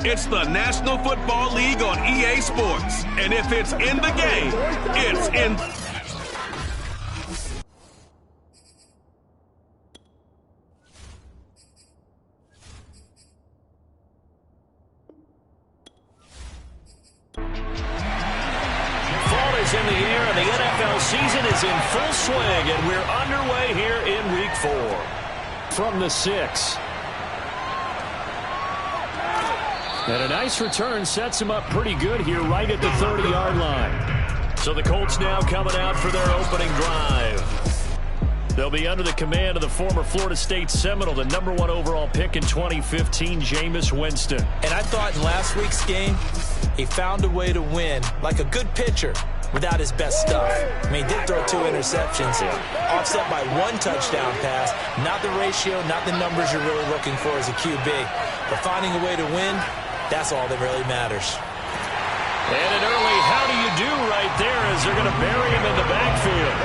It's the National Football League on EA Sports. And if it's in the game, it's in... Fall is in the air, and the NFL season is in full swing, and we're underway here in Week 4. From the 6. And a nice return sets him up pretty good here right at the 30-yard line. So the Colts now coming out for their opening drive. They'll be under the command of the former Florida State Seminole, the #1 overall pick in 2015, Jameis Winston. And I thought in last week's game, he found a way to win like a good pitcher without his best stuff. I mean, he did throw 2 interceptions, offset by 1 touchdown pass. Not the ratio, not the numbers you're really looking for as a QB. But finding a way to win, that's all that really matters. And an early how do you do right there as they're going to bury him in the backfield.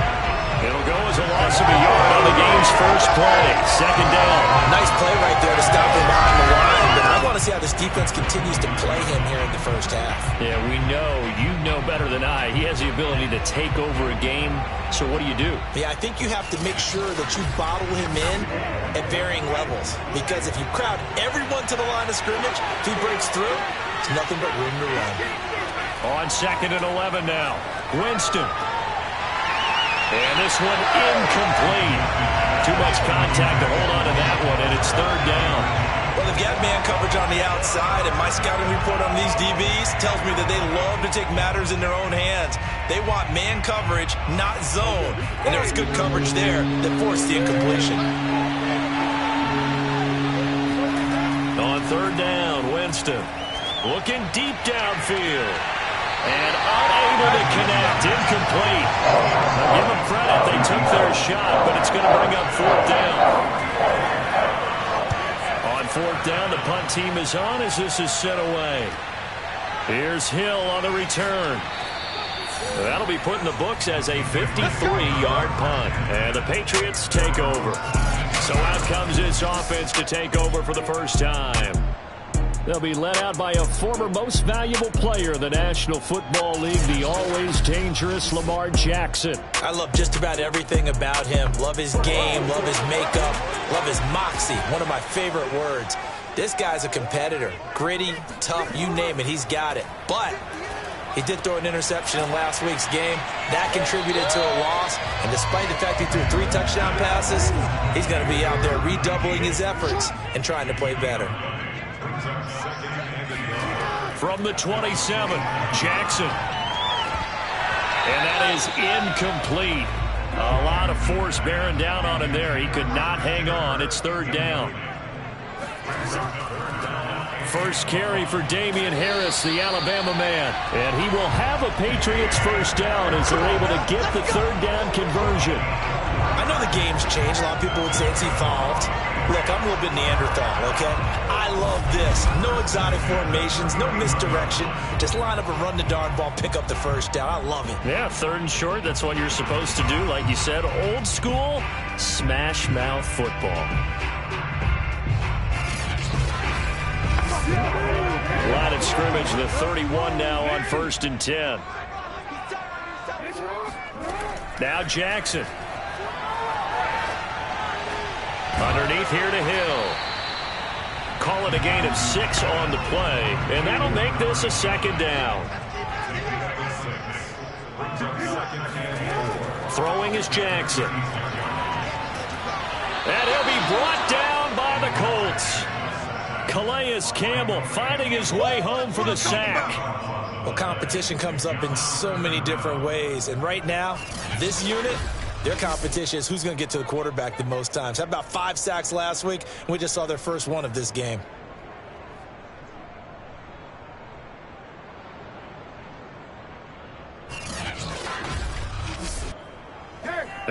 It'll go as a loss of a yard on the game's first play. Second down. Nice play right there to stop him behind the line. But I want to see how this defense continues to play him here in the first half. Yeah, we know. You know better than I. He has the ability to take over a game. So what do you do? Yeah, I think you have to make sure that you bottle him in at varying levels. Because if you crowd everyone to the line of scrimmage, if he breaks through, it's nothing but room to run. On 2nd and 11 now. Winston. And this one incomplete. Too much contact to hold on to that one, and it's 3rd down. Well, they've got man coverage on the outside, and my scouting report on these DBs tells me that they love to take matters in their own hands. They want man coverage, not zone. And there was good coverage there that forced the incompletion. On 3rd down, Winston looking deep downfield. And unable to connect, incomplete. Now give them credit, they took their shot, but it's going to bring up 4th down. On 4th down, the punt team is on as this is sent away. Here's Hill on the return. That'll be put in the books as a 53-yard punt. And the Patriots take over. So out comes this offense to take over for the first time. They'll be led out by a former most valuable player in the National Football League, the always dangerous Lamar Jackson. I love just about everything about him. Love his game, love his makeup, love his moxie, one of my favorite words. This guy's a competitor. Gritty, tough, you name it, he's got it. But he did throw an interception in last week's game. That contributed to a loss. And despite the fact he threw 3 touchdown passes, he's going to be out there redoubling his efforts and trying to play better. From the 27, Jackson. And that is incomplete. A lot of force bearing down on him there. He could not hang on. It's 3rd down. First carry for Damian Harris, the Alabama man. And he will have a Patriots first down as they're able to get the 3rd down conversion. I know the game's changed. A lot of people would say it's evolved. Look, I'm a little bit Neanderthal, okay? I love this. No exotic formations, no misdirection. Just line up and run the darn ball, pick up the first down. I love it. Yeah, 3rd and short, that's what you're supposed to do. Like you said, old school, smash mouth football. Line of scrimmage, the 31 now on 1st and 10. Now Jackson. Underneath here to Hill. Call it a gain of 6 on the play, and that'll make this a 2nd down. Throwing is Jackson. And he'll be brought down by the Colts. Calais Campbell finding his way home for the sack. Well, competition comes up in so many different ways, and right now, this unit, their competition is who's going to get to the quarterback the most times. Had about 5 sacks last week, and we just saw their first one of this game.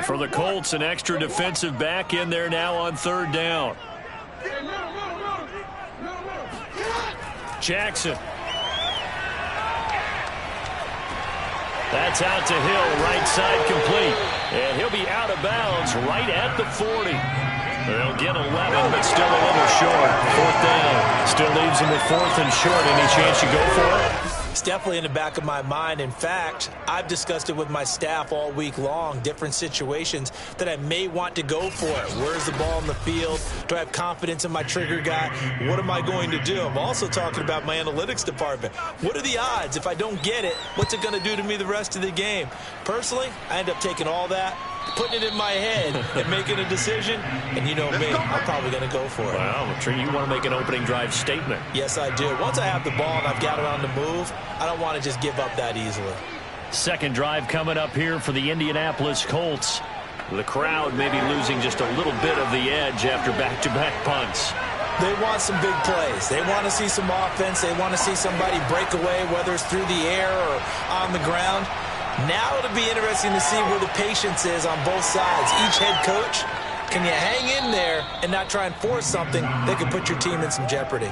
For the Colts, an extra defensive back in there now on 3rd down. Jackson. That's out to Hill, right side complete. And he'll be out of bounds right at the 40. They'll get 11, but still a little short. 4th down. Still leaves him with 4th and short. Any chance you go for it? It's definitely in the back of my mind. In fact, I've discussed it with my staff all week long, different situations that I may want to go for it. Where's the ball in the field? Do I have confidence in my trigger guy? What am I going to do? I'm also talking about my analytics department. What are the odds? If I don't get it, what's it going to do to me the rest of the game? Personally, I end up taking all that, putting it in my head and making a decision, and you know me, I'm probably going to go for it. Wow, you want to make an opening drive statement. Yes, I do. Once I have the ball and I've got it on the move, I don't want to just give up that easily. Second drive coming up here for the Indianapolis Colts. The crowd maybe losing just a little bit of the edge after back-to-back punts. They want some big plays. They want to see some offense. They want to see somebody break away, whether it's through the air or on the ground. Now it'll be interesting to see where the patience is on both sides. Each head coach, can you hang in there and not try and force something that could put your team in some jeopardy?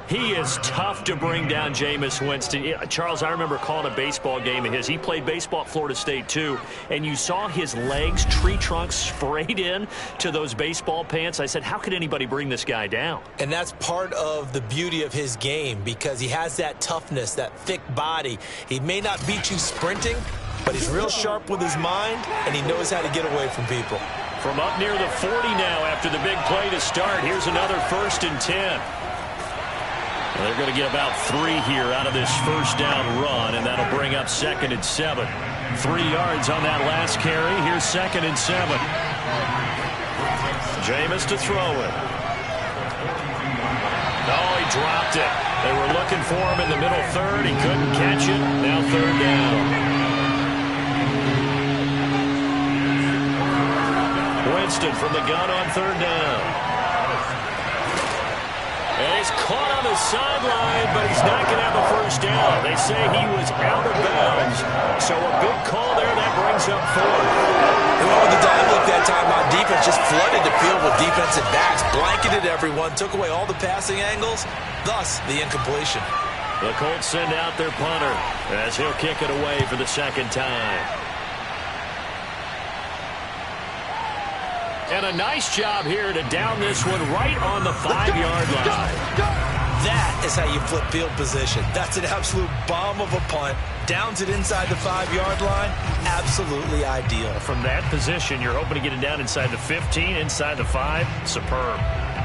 He is tough to bring down, Jameis Winston. Charles, I remember calling a baseball game of his. He played baseball at Florida State, too, and you saw his legs, tree trunks sprayed in to those baseball pants. I said, how could anybody bring this guy down? And that's part of the beauty of his game because he has that toughness, that thick body. He may not beat you sprinting, but he's real sharp with his mind, and he knows how to get away from people. From up near the 40 now after the big play to start, here's another 1st and 10. They're going to get about 3 here out of this first down run, and that'll bring up 2nd and 7. 3 yards on that last carry. Here's 2nd and 7. Jameis to throw it. Oh, he dropped it. They were looking for him in the middle third. He couldn't catch it. Now 3rd down. Winston from the gun on 3rd down. And he's caught on the sideline, but he's not going to have the first down. They say he was out of bounds. So a big call there. That brings up 4th. Well, with the dive look that time on defense, just flooded the field with defensive backs, blanketed everyone, took away all the passing angles, thus the incompletion. The Colts send out their punter as he'll kick it away for the 2nd time. And a nice job here to down this one right on the 5-yard line. That is how you flip field position. That's an absolute bomb of a punt. Downs it inside the 5-yard line. Absolutely ideal. From that position, you're hoping to get it down inside the 15, inside the 5. Superb.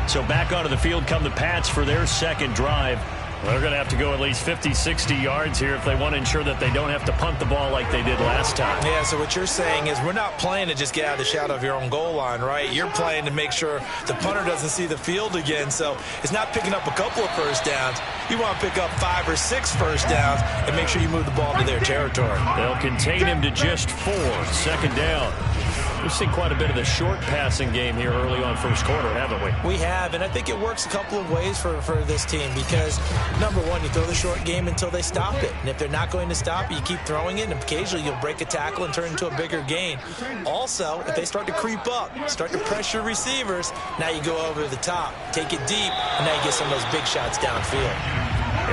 So back onto the field come the Pats for their 2nd drive. They're going to have to go at least 50, 60 yards here if they want to ensure that they don't have to punt the ball like they did last time. Yeah, so what you're saying is we're not playing to just get out of the shadow of your own goal line, right? You're playing to make sure the punter doesn't see the field again. So it's not picking up a couple of first downs. You want to pick up 5 or 6 first downs and make sure you move the ball to their territory. They'll contain him to just 4. 2nd down. We've seen quite a bit of the short passing game here early on first quarter, haven't we? We have, and I think it works a couple of ways for this team because, number one, you throw the short game until they stop it. And if they're not going to stop it, you keep throwing it, and occasionally you'll break a tackle and turn into a bigger gain. Also, if they start to creep up, start to pressure receivers, now you go over the top, take it deep, and now you get some of those big shots downfield.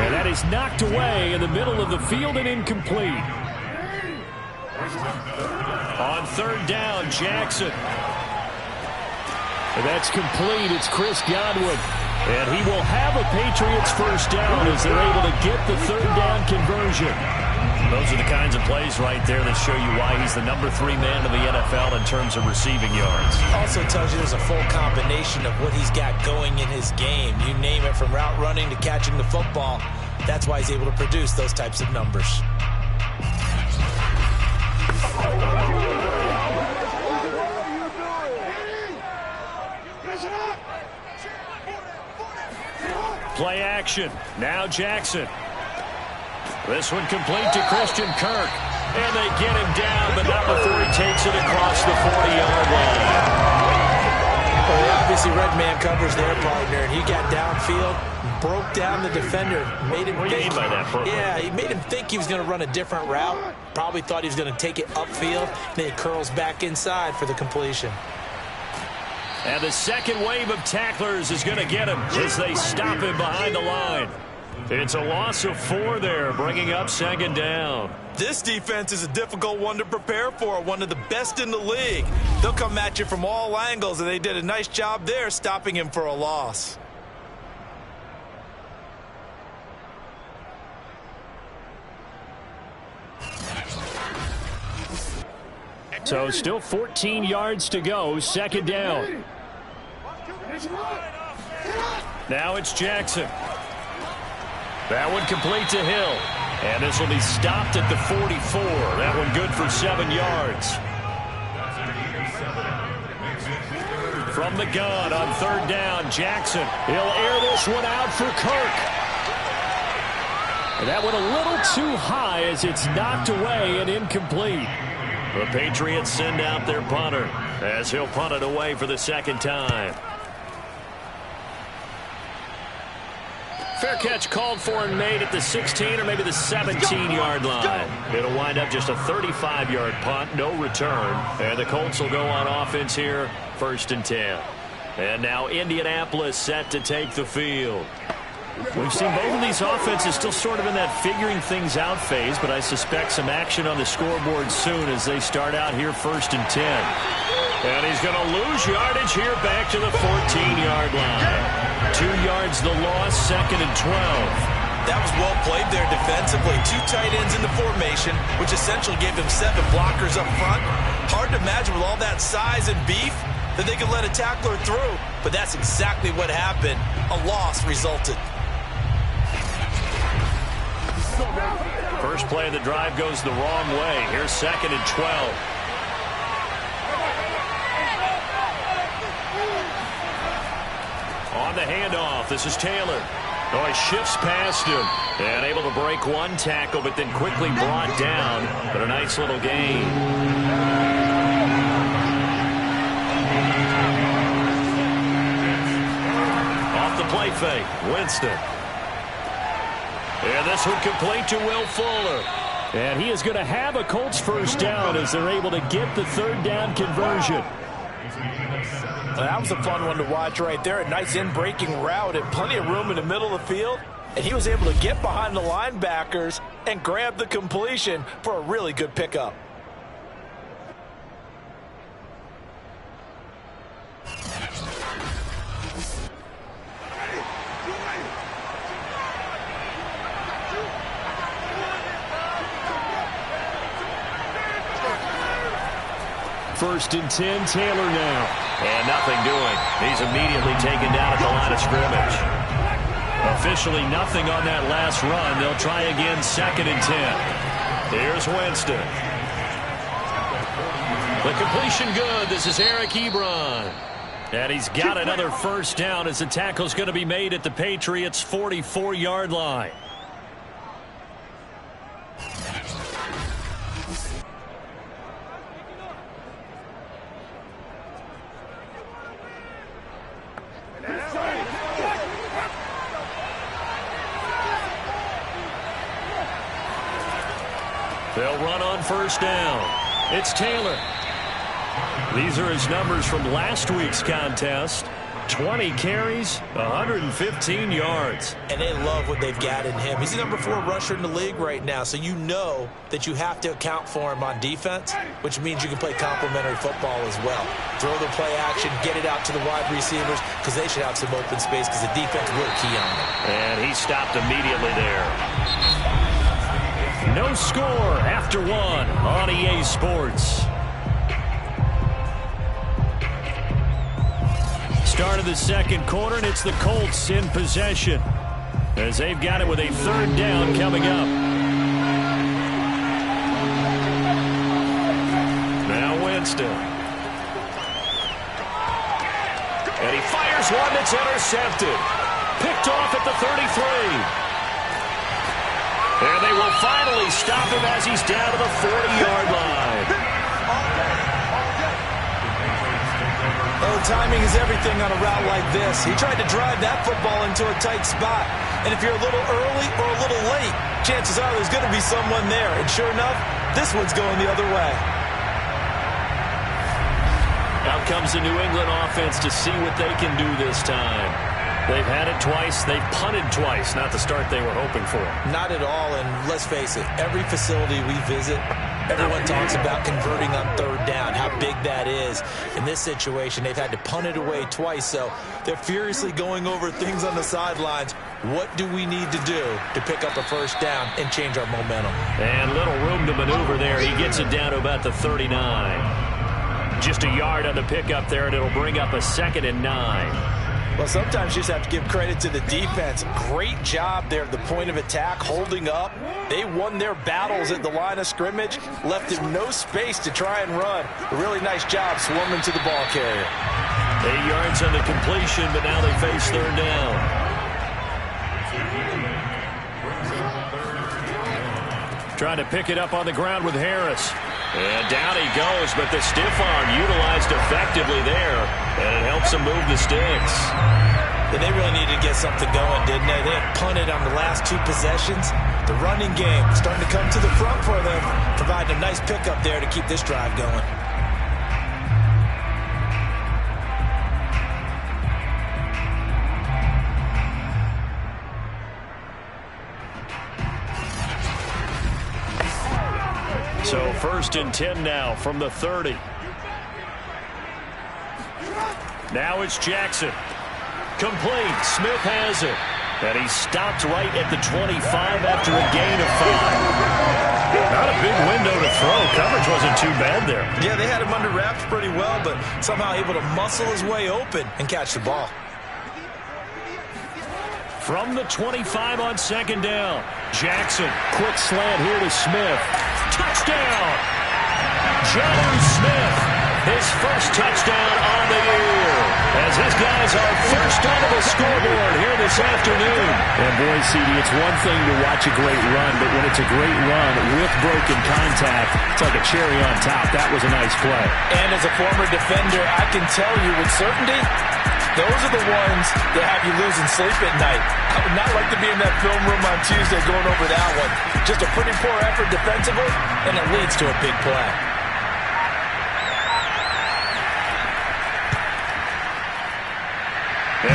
And that is knocked away in the middle of the field and incomplete. On 3rd down, Jackson. And that's complete. It's Chris Godwin. And he will have a Patriots first down as they're able to get the 3rd down conversion. Those are the kinds of plays right there that show you why he's the number 3 man in the NFL in terms of receiving yards. Also tells you there's a full combination of what he's got going in his game. You name it, from route running to catching the football. That's why he's able to produce those types of numbers. Play action. Now Jackson. This one complete to Christian Kirk. And they get him down, but not before he takes it across the 40-yard line. Well, obviously, red man covers their partner, and he got downfield, broke down the defender, made him think. What do you mean by that? Yeah, he made him think he was going to run a different route. Probably thought he was going to take it upfield. Then he curls back inside for the completion. And the second wave of tacklers is going to get him as they stop him behind the line. It's a loss of 4 there, bringing up 2nd down. This defense is a difficult one to prepare for, one of the best in the league. They'll come at you from all angles, and they did a nice job there stopping him for a loss. So still 14 yards to go, second down. Now it's Jackson. That one complete to Hill. And this will be stopped at the 44. That one good for 7 yards. From the gun on third down, Jackson. He'll air this one out for Kirk. And that one a little too high as it's knocked away and incomplete. The Patriots send out their punter as he'll punt it away for the second time. Fair catch called for and made at the 16 or maybe the 17-yard line. It'll wind up just a 35-yard punt, no return. And the Colts will go on offense here, 1st and 10. And now Indianapolis set to take the field. We've seen both of these offenses still sort of in that figuring things out phase, but I suspect some action on the scoreboard soon as they start out here 1st and 10. And he's going to lose yardage here back to the 14-yard line. 2 yards the loss, 2nd and 12. That was well played there defensively. 2 tight ends in the formation, which essentially gave them 7 blockers up front. Hard to imagine with all that size and beef that they could let a tackler through, but that's exactly what happened. A loss resulted. First play of the drive goes the wrong way. Here's 2nd and 12. On the handoff, this is Taylor. Oh, he shifts past him. And able to break one tackle, but then quickly brought down. But a nice little gain. Off the play fake, Winston. And this one complete to Will Fuller. And he is going to have a Colts first down as they're able to get the 3rd down conversion. That was a fun one to watch right there. A nice in-breaking route and plenty of room in the middle of the field. And he was able to get behind the linebackers and grab the completion for a really good pickup. First and 10, Taylor now. And nothing doing. He's immediately taken down at the line of scrimmage. Officially nothing on that last run. They'll try again 2nd and 10. Here's Winston. The completion good. This is Eric Ebron. And he's got another first down as the tackle's going to be made at the Patriots' 44-yard line. They'll run on first down. It's Taylor. These are his numbers from last week's contest. 20 carries, 115 yards. And they love what they've got in him. He's the number 4 rusher in the league right now, so you know that you have to account for him on defense, which means you can play complementary football as well. Throw the play action, get it out to the wide receivers, because they should have some open space because the defense will key on them. And he stopped immediately there. No score after 1 on EA Sports. Start of the second quarter, and it's the Colts in possession as they've got it with a 3rd down coming up. Now Winston. And he fires one that's intercepted. Picked off at the 33. And they will finally stop him as he's down to the 40-yard line. Oh, timing is everything on a route like this. He tried to drive that football into a tight spot. And if you're a little early or a little late, chances are there's going to be someone there. And sure enough, this one's going the other way. Out comes the New England offense to see what they can do this time. They've had it twice. They've punted twice. Not the start they were hoping for. Not at all, and let's face it, every facility we visit, everyone talks about converting on third down, how big that is. In this situation, they've had to punt it away twice, so they're furiously going over things on the sidelines. What do we need to do to pick up a first down and change our momentum? And little room to maneuver there. He gets it down to about the 39. Just a yard on the pickup there, and it'll bring up a 2nd and 9. Well, sometimes you just have to give credit to the defense. Great job there at the point of attack, holding up. They won their battles at the line of scrimmage, left him no space to try and run. A really nice job swarming to the ball carrier. 8 yards on the completion, but now they face third down. Trying to pick it up on the ground with Harris. And down he goes, but the stiff arm utilized effectively there, and it helps him move the sticks. Yeah, they really needed to get something going, didn't they? They had punted on the last 2 possessions. The running game starting to come to the front for them, providing a nice pickup there to keep this drive going. So 1st and 10 now from the 30. Now it's Jackson. Complete. Smith has it. And he stopped right at the 25 after a gain of 5. Not a big window to throw. Coverage wasn't too bad there. Yeah, they had him under wraps pretty well, but somehow able to muscle his way open and catch the ball. From the 25 on 2nd down. Jackson. Quick slant here to Smith. Touchdown! Jonnu Smith, his first touchdown on the year, as his guys are first onto the scoreboard here this afternoon. And boy, CD, it's one thing to watch a great run, but when it's a great run with broken contact, it's like a cherry on top. That was a nice play. And as a former defender, I can tell you with certainty, those are the ones that have you losing sleep at night. I would not like to be in that film room on Tuesday going over that one. Just a pretty poor effort defensively, and it leads to a big play.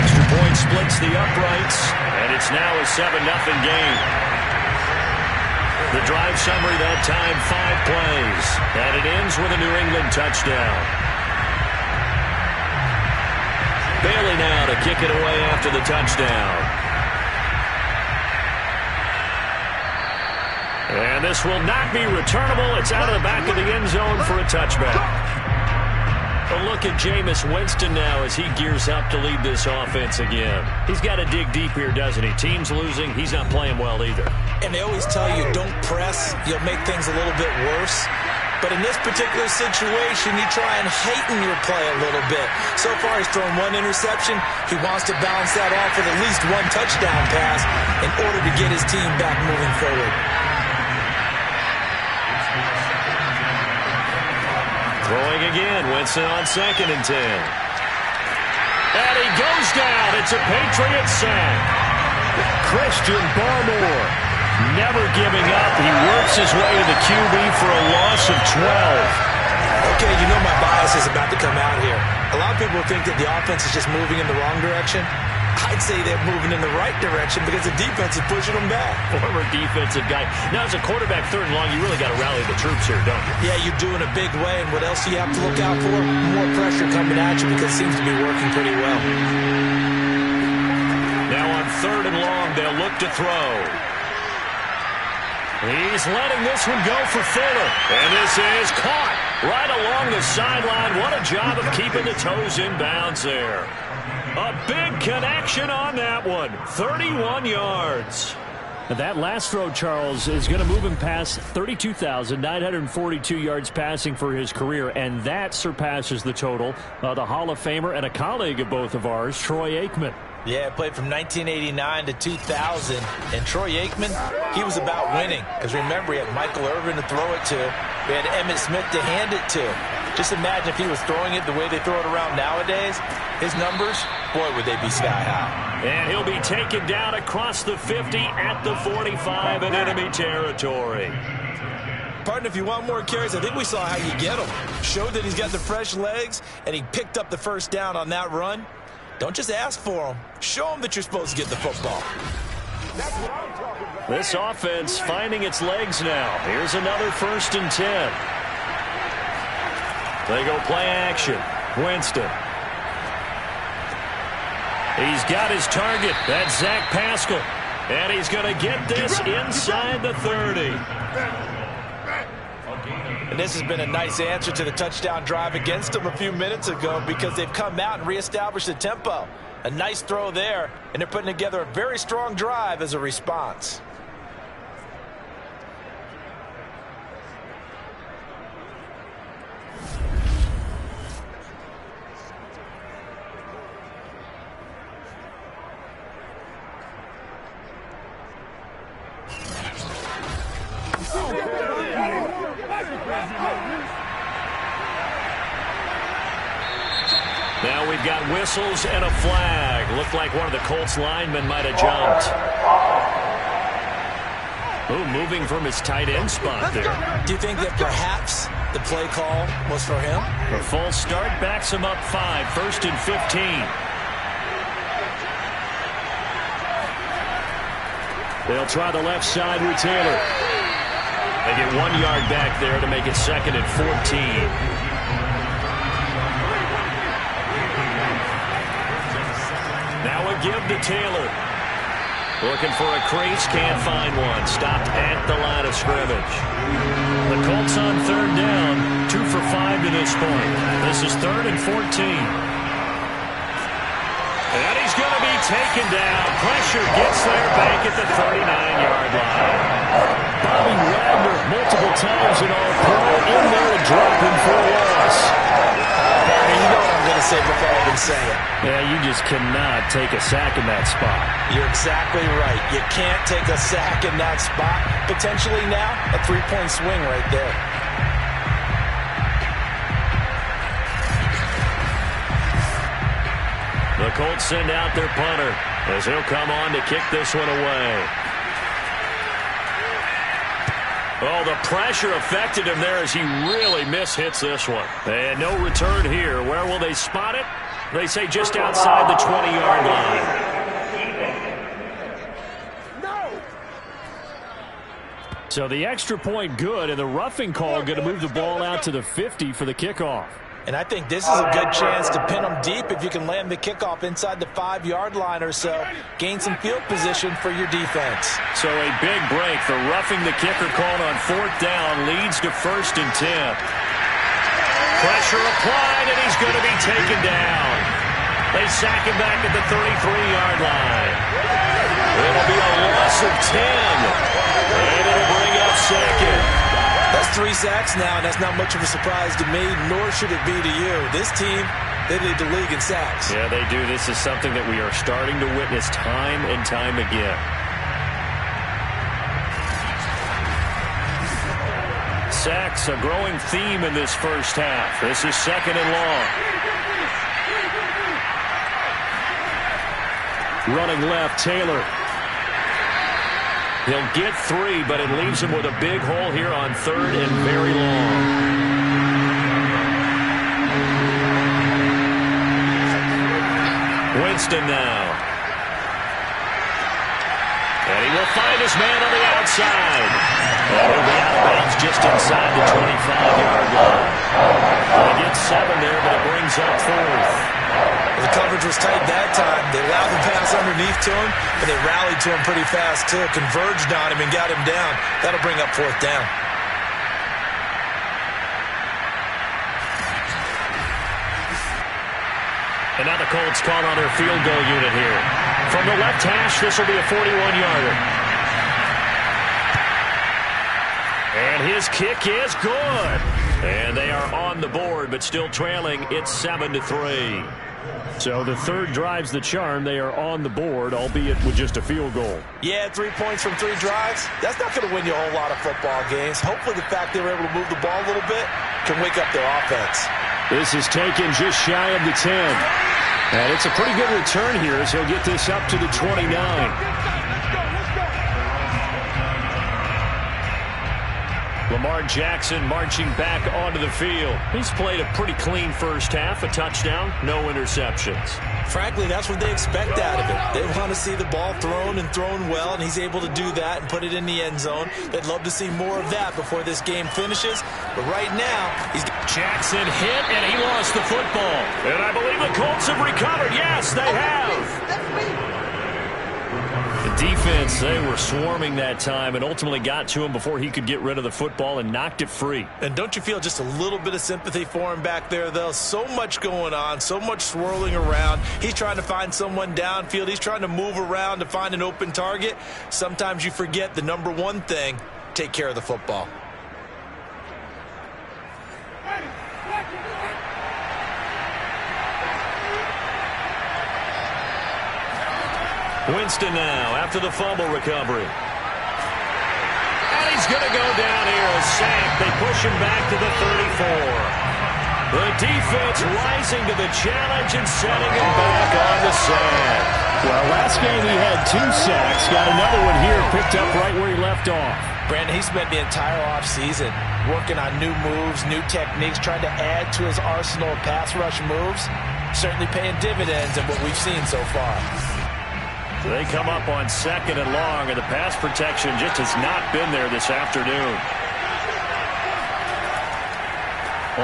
Extra point splits the uprights, and it's now a 7-0 game. The drive summary that time, 5 plays, and it ends with a New England touchdown. Bailey now to kick it away after the touchdown. And this will not be returnable. It's out of the back of the end zone for a touchback. A look at Jameis Winston now as he gears up to lead this offense again. He's got to dig deep here, doesn't he? Team's losing. He's not playing well either. And they always tell you, don't press. You'll make things a little bit worse. But in this particular situation, you try and heighten your play a little bit. So far, he's thrown 1 interception. He wants to bounce that off with at least 1 touchdown pass in order to get his team back moving forward. Throwing again, Winston on 2nd and 10. And he goes down. It's a Patriots sack. Christian Barmore. Never giving up. He works his way to the QB for a loss of 12. Okay, you know my bias is about to come out here. A lot of people think that the offense is just moving in the wrong direction. I'd say they're moving in the right direction because the defense is pushing them back. Former defensive guy. Now, as a quarterback, 3rd and long, you really got to rally the troops here, don't you? Yeah, you do in a big way. And what else do you have to look out for? More pressure coming at you because it seems to be working pretty well. Now on 3rd and long, they'll look to throw. He's letting this one go for Fuller. And this is caught right along the sideline. What a job of keeping the toes in bounds there. A big connection on that one. 31 yards. That last throw, Charles, is going to move him past 32,942 yards passing for his career, and that surpasses the total of the Hall of Famer and a colleague of both of ours, Troy Aikman. Yeah, played from 1989 to 2000. And Troy Aikman, he was about winning. Because remember, he had Michael Irvin to throw it to. We had Emmitt Smith to hand it to. Just imagine if he was throwing it the way they throw it around nowadays. His numbers, boy, would they be sky high. And he'll be taken down across the 50 at the 45 in enemy territory. Partner, if you want more carries, I think we saw how you get them. Showed that he's got the fresh legs, and he picked up the first down on that run. Don't just ask for them. Show them that you're supposed to get the football. This offense finding its legs now. Here's another 1st and 10. They go play action. Winston. He's got his target. That's Zach Pascal. And he's going to get this inside the 30. And this has been a nice answer to the touchdown drive against them a few minutes ago because they've come out and reestablished the tempo. A nice throw there, and they're putting together a very strong drive as a response. Now we've got whistles and a flag. Looked like one of the Colts linemen might have jumped. Oh, moving from his tight end spot there. Do you think that perhaps the play call was for him? A false start backs him up 5, 1st and 15. They'll try the left side with Taylor. They get 1 yard back there to make it 2nd and 14. Now a give to Taylor. Looking for a crease, can't find one. Stopped at the line of scrimmage. The Colts on 3rd down, 2 for 5 to this point. This is 3rd and 14. And he's going to be taken down. Pressure gets there back at the 39-yard line. Bobby Wagner multiple times in all pro in there to drop him for a loss. You know what I'm going to say before I even say it. Yeah, you just cannot take a sack in that spot. You're exactly right. You can't take a sack in that spot. Potentially now, a 3-point swing right there. The Colts send out their punter as he'll come on to kick this one away. Oh, the pressure affected him there as he really mishits this one. And no return here. Where will they spot it? They say just outside the 20-yard line. So the extra point good, and the roughing call going to move the ball out to the 50 for the kickoff. And I think this is a good chance to pin them deep if you can land the kickoff inside the 5-yard line or so. Gain some field position for your defense. So a big break. The roughing the kicker called on 4th down leads to 1st and 10. Pressure applied, and he's going to be taken down. They sack him back at the 33-yard line. It'll be a loss of 10. And it'll bring up 2nd. That's 3 sacks now, and that's not much of a surprise to me, nor should it be to you. This team, they lead the league in sacks. Yeah, they do. This is something that we are starting to witness time and time again. Sacks, a growing theme in this first half. This is 2nd and long. Running left, Taylor. He'll get 3, but it leaves him with a big hole here on 3rd and very long. Winston now. And he will find his man on the outside. And he'll be out of bounds just inside the 25-yard line. They get 7 there, but it brings up 4th. The coverage was tight that time. They allowed the pass underneath to him, but they rallied to him pretty fast, too. Converged on him and got him down. That'll bring up 4th down. And now the Colts call on their field goal unit here. From the left hash, this will be a 41-yarder. And his kick is good. And they are on the board, but still trailing. It's 7-3. So the 3rd drives the charm. They are on the board, albeit with just a field goal. Yeah, 3 points from 3 drives. That's not going to win you a whole lot of football games. Hopefully the fact they were able to move the ball a little bit can wake up their offense. This is taken just shy of the 10. And it's a pretty good return here as he'll get this up to the 29. Lamar Jackson marching back onto the field. He's played a pretty clean first half, a touchdown, no interceptions. Frankly, that's what they expect out of it. They want to see the ball thrown and thrown well, and he's able to do that and put it in the end zone. They'd love to see more of that before this game finishes. But right now, Jackson hit, and he lost the football. And I believe the Colts have recovered. Yes, they have. The defense, they were swarming that time and ultimately got to him before he could get rid of the football and knocked it free. And don't you feel just a little bit of sympathy for him back there, though? So much going on, so much swirling around. He's trying to find someone downfield. He's trying to move around to find an open target. Sometimes you forget the number one thing, take care of the football. Winston now after the fumble recovery. And he's going to go down here, a sack. They push him back to the 34. The defense rising to the challenge and setting him back on the sack. Well, last game he had 2 sacks. Got another one here, picked up right where he left off. Brandon, he spent the entire offseason working on new moves, new techniques, trying to add to his arsenal of pass rush moves. Certainly paying dividends in what we've seen so far. They come up on 2nd and long, and the pass protection just has not been there this afternoon.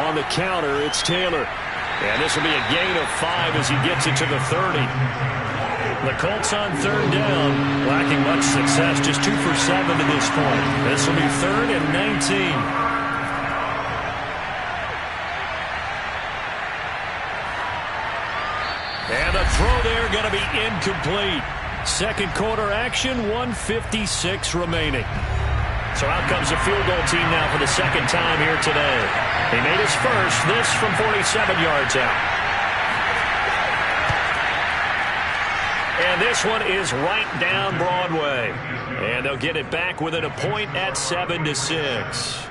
On the counter, it's Taylor. And this will be a gain of 5 as he gets it to the 30. The Colts on 3rd down, lacking much success, just 2 for 7 to this point. This will be 3rd and 19. And the throw there going to be incomplete. Second quarter action, 1:56 remaining. So out comes the field goal team now for the second time here today. He made his first, this from 47 yards out. And this one is right down Broadway. And they'll get it back within a point at 7-6.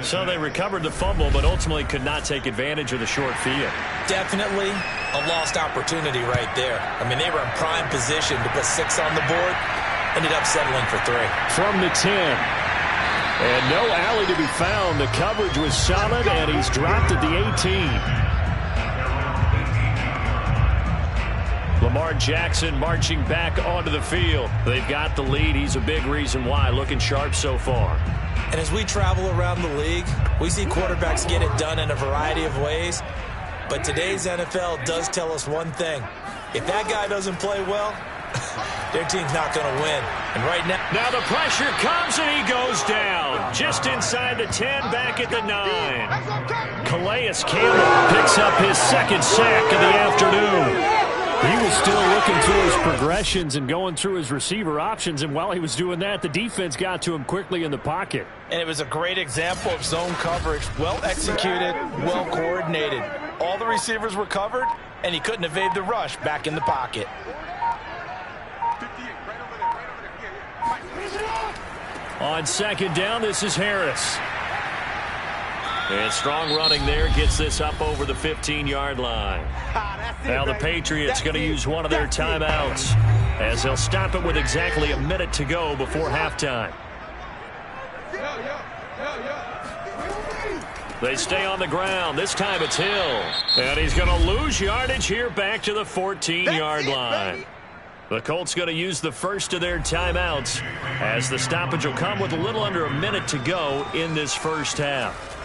So they recovered the fumble, but ultimately could not take advantage of the short field. Definitely a lost opportunity right there. I mean, they were in prime position to put 6 on the board. Ended up settling for 3. From the 10. And no alley to be found. The coverage was solid, and he's dropped at the 18. Lamar Jackson marching back onto the field. They've got the lead. He's a big reason why. Looking sharp so far. And as we travel around the league, we see quarterbacks get it done in a variety of ways. But today's NFL does tell us one thing. If that guy doesn't play well, their team's not going to win. And right now... Now the pressure comes and he goes down. Just inside the 10, back at the 9. Calais Campbell picks up his 2nd sack of the afternoon. He was still looking through his progressions and going through his receiver options, and while he was doing that, the defense got to him quickly in the pocket. And it was a great example of zone coverage. Well executed, well coordinated. All the receivers were covered, and he couldn't evade the rush back in the pocket. On 2nd down, this is Harris. And strong running there gets this up over the 15-yard line. Now the Patriots going to use one of their timeouts as they'll stop it with exactly a minute to go before halftime. They stay on the ground. This time it's Hill. And he's going to lose yardage here back to the 14-yard line. The Colts going to use the first of their timeouts as the stoppage will come with a little under a minute to go in this first half.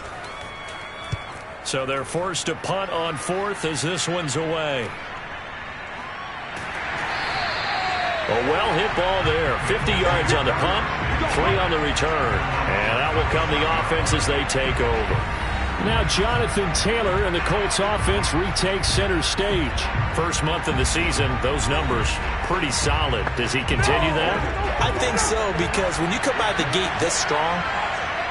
So they're forced to punt on 4th as this one's away. A well-hit ball there. 50 yards on the punt, 3 on the return. And out will come the offense as they take over. Now Jonathan Taylor and the Colts offense retakes center stage. First month of the season, those numbers pretty solid. Does he continue that? I think so, because when you come out the gate this strong,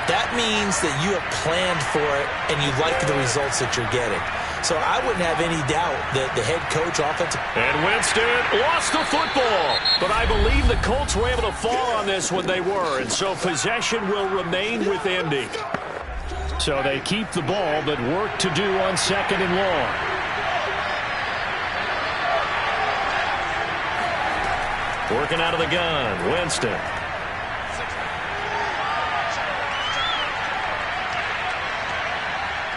that means that you have planned for it and you like the results that you're getting. So I wouldn't have any doubt that the head coach, offensive... And Winston lost the football. But I believe the Colts were able to fall on this when they were. And so possession will remain with Indy. So they keep the ball, but work to do on 2nd and long. Working out of the gun, Winston.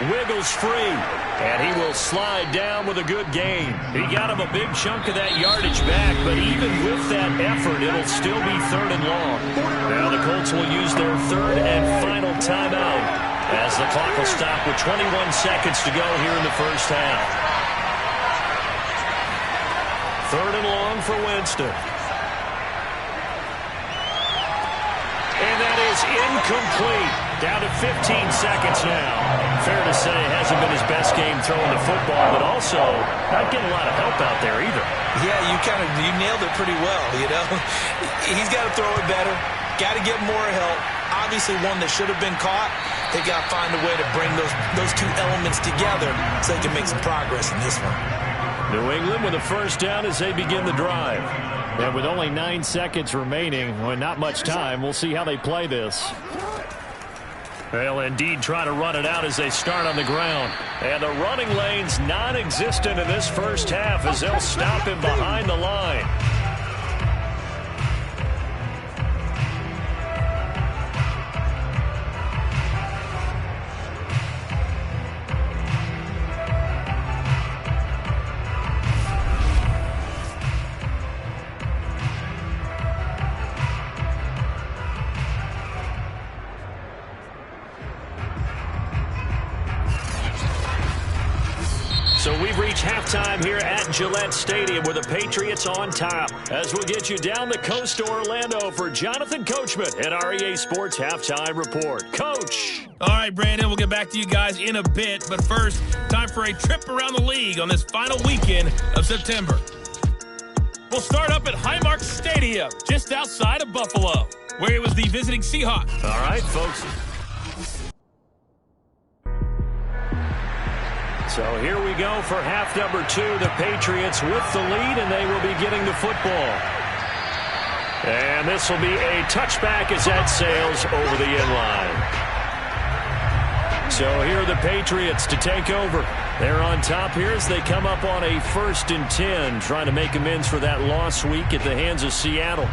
wiggles free, and he will slide down with a good gain. He got him a big chunk of that yardage back, but even with that effort, it'll still be 3rd and long. Now the Colts will use their 3rd and final timeout as the clock will stop with 21 seconds to go here in the first half. 3rd and long for Winston. And that is incomplete. Down to 15 seconds now. Fair to say, hasn't been his best game throwing the football, but also not getting a lot of help out there either. Yeah, you nailed it pretty well, you know. He's got to throw it better. Got to get more help. Obviously one that should have been caught. They got to find a way to bring those two elements together so they can make some progress in this one. New England with a first down as they begin the drive. And with only 9 seconds remaining, well, not much time, we'll see how they play this. They'll indeed try to run it out as they start on the ground. And the running lane's non-existent in this first half as they'll stop him behind the line. So we've reached halftime here at Gillette Stadium where the Patriots on top. As we'll get you down the coast to Orlando for Jonathan Coachman at our EA Sports Halftime Report. Coach. All right, Brandon, we'll get back to you guys in a bit. But first, time for a trip around the league on this final weekend of September. We'll start up at Highmark Stadium, just outside of Buffalo, where it was the visiting Seahawks. All right, folks. So here we go for half number 2. The Patriots with the lead, and they will be getting the football. And this will be a touchback as that sails over the inline. So here are the Patriots to take over. They're on top here as they come up on a 1st and 10, trying to make amends for that lost week at the hands of Seattle.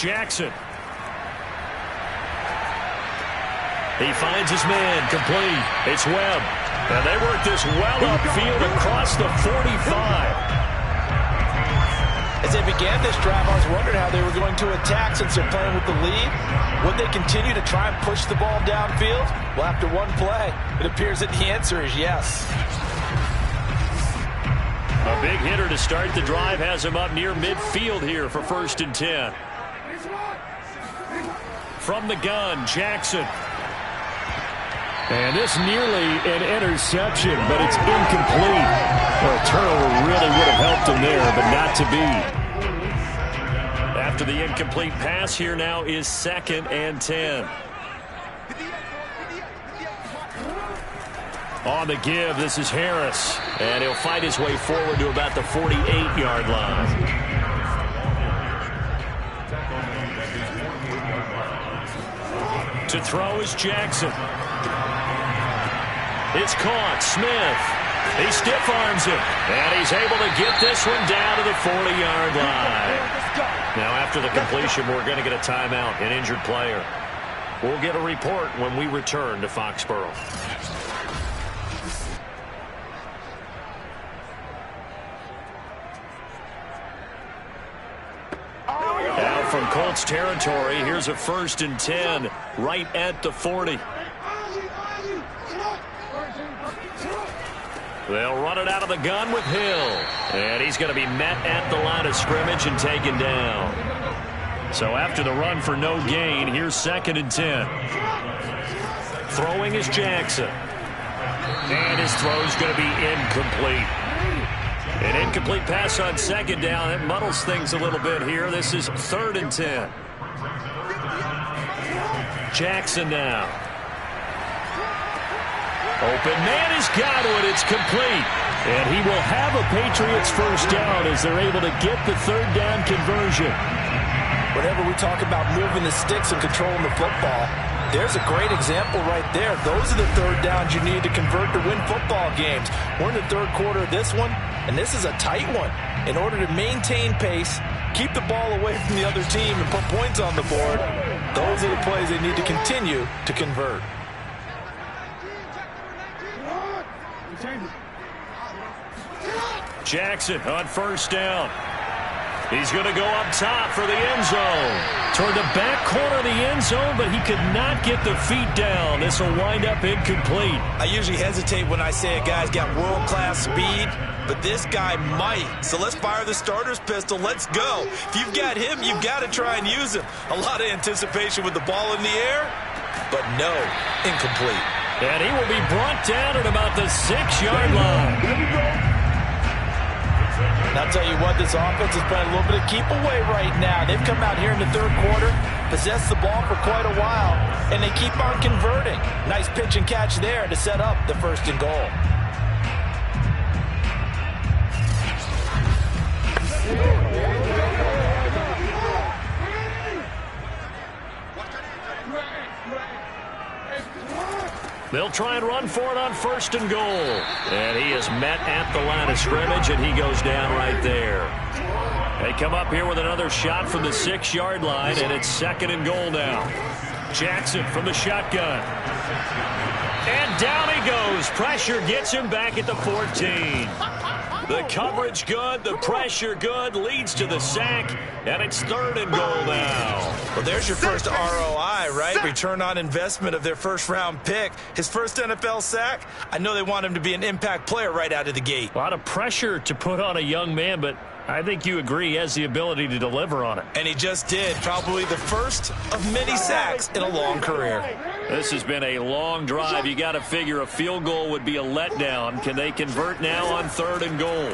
Jackson. He finds his man, complete. It's Webb. And they work this well upfield across the 45. As they began this drive, I was wondering how they were going to attack since they're playing with the lead. Would they continue to try and push the ball downfield? Well, after one play, it appears that the answer is yes. A big hitter to start the drive has him up near midfield here for 1st and 10. From the gun, Jackson. And this nearly an interception, but it's incomplete. Well, a turnover really would have helped him there, but not to be. After the incomplete pass, here now is 2nd and 10. On the give, this is Harris. And he'll fight his way forward to about the 48-yard line. To throw is Jackson. It's caught. Smith. He stiff arms it. And he's able to get this one down to the 40-yard line. Now after the completion, we're going to get a timeout, an injured player. We'll get a report when we return to Foxborough. Now from Colts territory, here's a 1st and 10 right at the 40. They'll run it out of the gun with Hill. And he's going to be met at the line of scrimmage and taken down. So after the run for no gain, here's 2nd and 10. Throwing is Jackson. And his throw's going to be incomplete. An incomplete pass on second down. It muddles things a little bit here. This is 3rd and 10. Jackson now. Open man is Godwin. It's complete. And he will have a Patriots first down as they're able to get the 3rd down conversion. Whenever we talk about moving the sticks and controlling the football, there's a great example right there. Those are the 3rd downs you need to convert to win football games. We're in the 3rd quarter of this one, and this is a tight one. In order to maintain pace, keep the ball away from the other team, and put points on the board, those are the plays they need to continue to convert. Jackson on first down. He's going to go up top for the end zone. Toward the back corner of the end zone, but he could not get the feet down. This will wind up incomplete. I usually hesitate when I say a guy's got world-class speed, but this guy might. So let's fire the starter's pistol. Let's go. If you've got him, you've got to try and use him. A lot of anticipation with the ball in the air, but no, incomplete. And he will be brought down at about the 6-yard line. And I'll tell you what, this offense is playing a little bit of keep away right now. They've come out here in the 3rd quarter, possessed the ball for quite a while, and they keep on converting. Nice pitch and catch there to set up the 1st and goal. They'll try and run for it on 1st and goal. And he is met at the line of scrimmage, and he goes down right there. They come up here with another shot from the 6-yard line, and it's 2nd and goal now. Jackson from the shotgun. And down he goes. Pressure gets him back at the 14. The coverage good, the pressure good, leads to the sack, and it's 3rd and goal now. Well, there's your first ROI, right? Return on investment of their first-round pick. His first NFL sack, I know they want him to be an impact player right out of the gate. A lot of pressure to put on a young man, but I think you agree he has the ability to deliver on it. And he just did. Probably the first of many sacks in a long career. This has been a long drive. You got to figure a field goal would be a letdown. Can they convert now on 3rd and goal?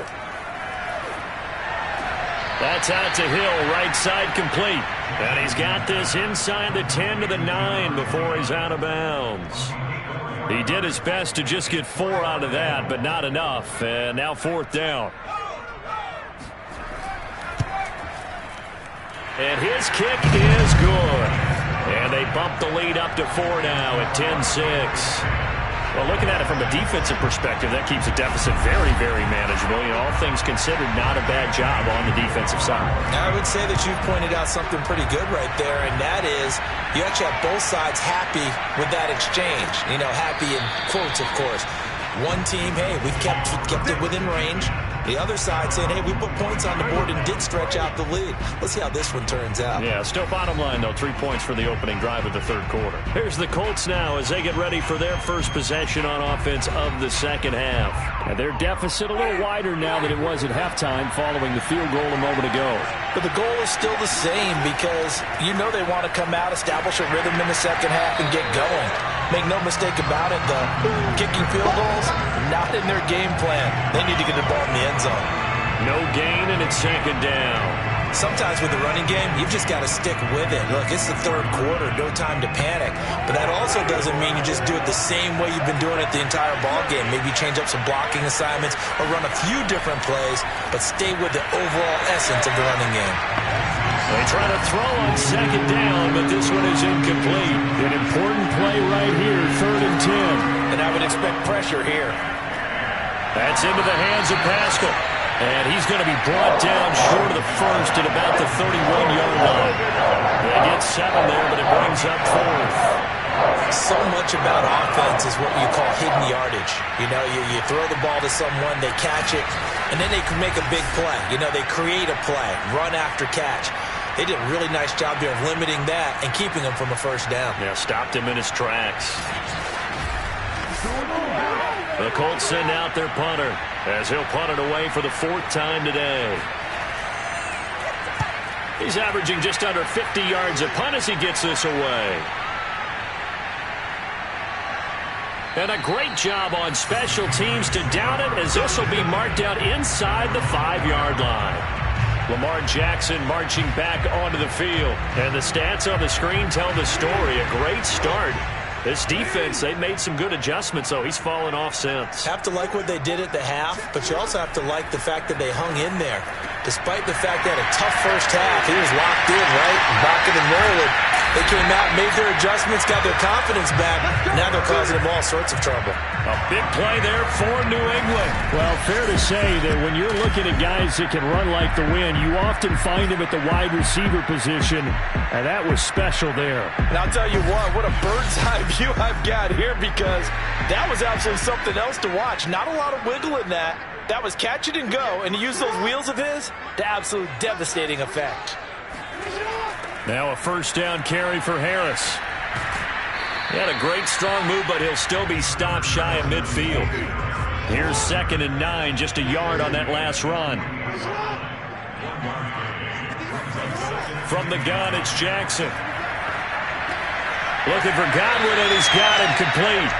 That's out to Hill, right side complete. And he's got this inside the 10 to the 9 before he's out of bounds. He did his best to just get 4 out of that, but not enough. And now 4th down. And his kick is good. And they bump the lead up to 4 now at 10-6. Well, looking at it from a defensive perspective, that keeps the deficit very, very manageable. You know, all things considered, not a bad job on the defensive side. Now, I would say that you've pointed out something pretty good right there, and that is you actually have both sides happy with that exchange. You know, happy in quotes, of course. One team, hey, we've kept it within range. The other side saying, hey, we put points on the board and did stretch out the lead. Let's see how this one turns out. Yeah, still bottom line, though, 3 points for the opening drive of the 3rd quarter. Here's the Colts now as they get ready for their first possession on offense of the 2nd half. And their deficit a little wider now than it was at halftime following the field goal a moment ago. But the goal is still the same because you know they want to come out, establish a rhythm in the 2nd half, and get going. Make no mistake about it, the kicking field goals, not in their game plan. They need to get the ball in the end zone. No gain, and it's 2nd down. Sometimes with the running game, you've just got to stick with it. Look, it's the 3rd quarter, no time to panic. But that also doesn't mean you just do it the same way you've been doing it the entire ball game. Maybe change up some blocking assignments or run a few different plays, but stay with the overall essence of the running game. They try to throw on 2nd down, but this one is incomplete. An important play right here, 3rd and 10. And I would expect pressure here. That's into the hands of Pascal. And he's going to be brought down short of the 1st at about the 31-yard line. They get 7 there, but it brings up 4th. So much about offense is what you call hidden yardage. You know, you throw the ball to someone, they catch it, and then they can make a big play. You know, they create a play, run after catch. They did a really nice job there of limiting that and keeping him from a 1st down. Yeah, stopped him in his tracks. The Colts send out their punter as he'll punt it away for the 4th time today. He's averaging just under 50 yards a punt as he gets this away. And a great job on special teams to down it, as this will be marked out inside the 5-yard line. Lamar Jackson marching back onto the field. And the stats on the screen tell the story. A great start. This defense, they've made some good adjustments, though. He's fallen off since. Have to like what they did at the half, but you also have to like the fact that they hung in there. Despite the fact they had a tough first half, he was locked in, right? Rocking and rolling. They came out, made their adjustments, got their confidence back. Now they're causing them all sorts of trouble. A big play there for New England. Well, fair to say that when you're looking at guys that can run like the wind, you often find them at the wide receiver position, and that was special there. And I'll tell you what a bird's eye view I've got here, because that was absolutely something else to watch. Not a lot of wiggle in that. That was catch it and go, and to use those wheels of his, the absolute devastating effect. Now a first down carry for Harris. He had a great strong move, but he'll still be stopped shy of midfield. Here's 2nd and 9, just a yard on that last run. From the gun, it's Jackson. Looking for Godwin, and he's got him complete.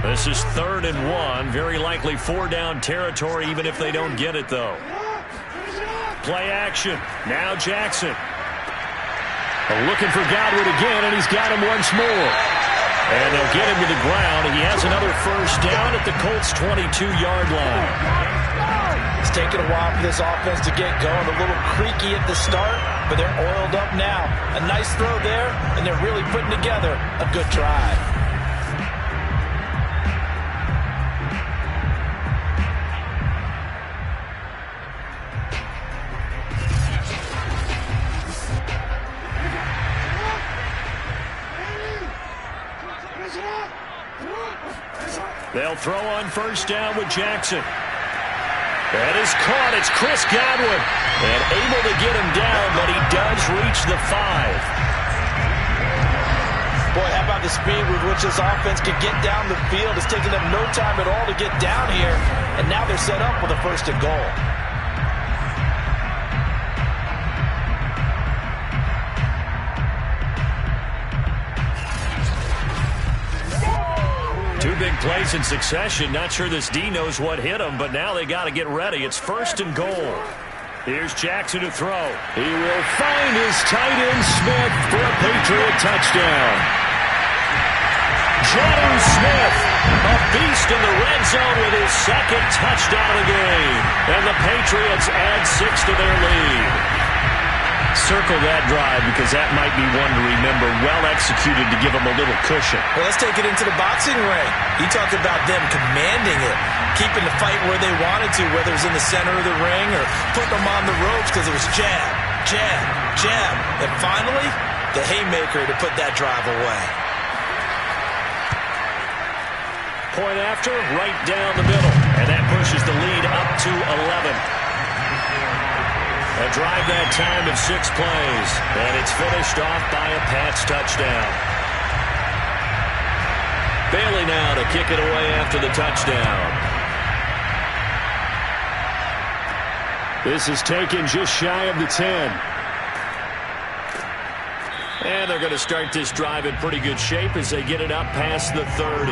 This is 3rd and 1. Very likely 4-down territory, even if they don't get it, though. Play action. Now Jackson. Looking for Godwin again, and he's got him once more. And they'll get him to the ground, and he has another first down at the Colts' 22-yard line. It's taken a while for this offense to get going. A little creaky at the start, but they're oiled up now. A nice throw there, and they're really putting together a good drive. They'll throw on first down with Jackson. That is caught. It's Chris Godwin. And able to get him down, but he does reach the 5. Boy, how about the speed with which this offense could get down the field? It's taken them no time at all to get down here. And now they're set up with a 1st and goal. Two big plays in succession. Not sure this D knows what hit him, but now they got to get ready. It's 1st and goal. Here's Jackson to throw. He will find his tight end Smith for a Patriot touchdown. Jonnu Smith, a beast in the red zone with his 2nd touchdown of the game. And the Patriots add 6 to their lead. Circle that drive, because that might be one to remember. Well executed to give them a little cushion. Well, let's take it into the boxing ring. You talk about them commanding it, keeping the fight where they wanted to, whether it was in the center of the ring or putting them on the ropes, because it was jab, jab, jab. And finally, the haymaker to put that drive away. Point after, right down the middle. And that pushes the lead up to 11. A drive that time of 6 plays. And it's finished off by a Pats touchdown. Bailey now to kick it away after the touchdown. This is taken just shy of the 10. And they're going to start this drive in pretty good shape as they get it up past the 30.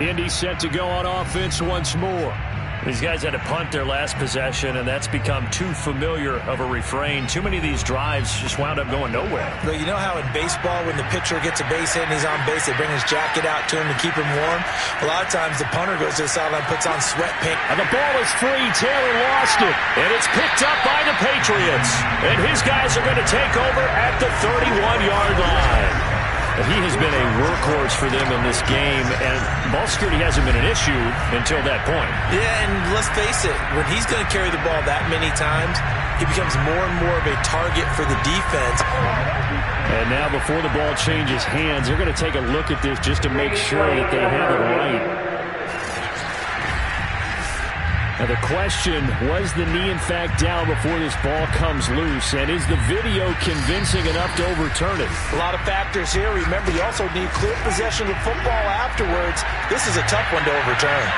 Indy set to go on offense once more. These guys had to punt their last possession, and that's become too familiar of a refrain. Too many of these drives just wound up going nowhere. Well, you know how in baseball, when the pitcher gets a base hit and he's on base, they bring his jacket out to him to keep him warm? A lot of times the punter goes to the sideline, puts on sweatpants. And the ball is free. Taylor lost it. And it's picked up by the Patriots. And his guys are going to take over at the 31-yard line. He has been a workhorse for them in this game, and ball security hasn't been an issue until that point. Yeah, and let's face it, when he's going to carry the ball that many times, he becomes more and more of a target for the defense. And now before the ball changes hands, they're going to take a look at this just to make sure that they have it right. Now the question, was the knee in fact down before this ball comes loose? And is the video convincing enough to overturn it? A lot of factors here. Remember, you also need clear possession of the football afterwards. This is a tough one to overturn.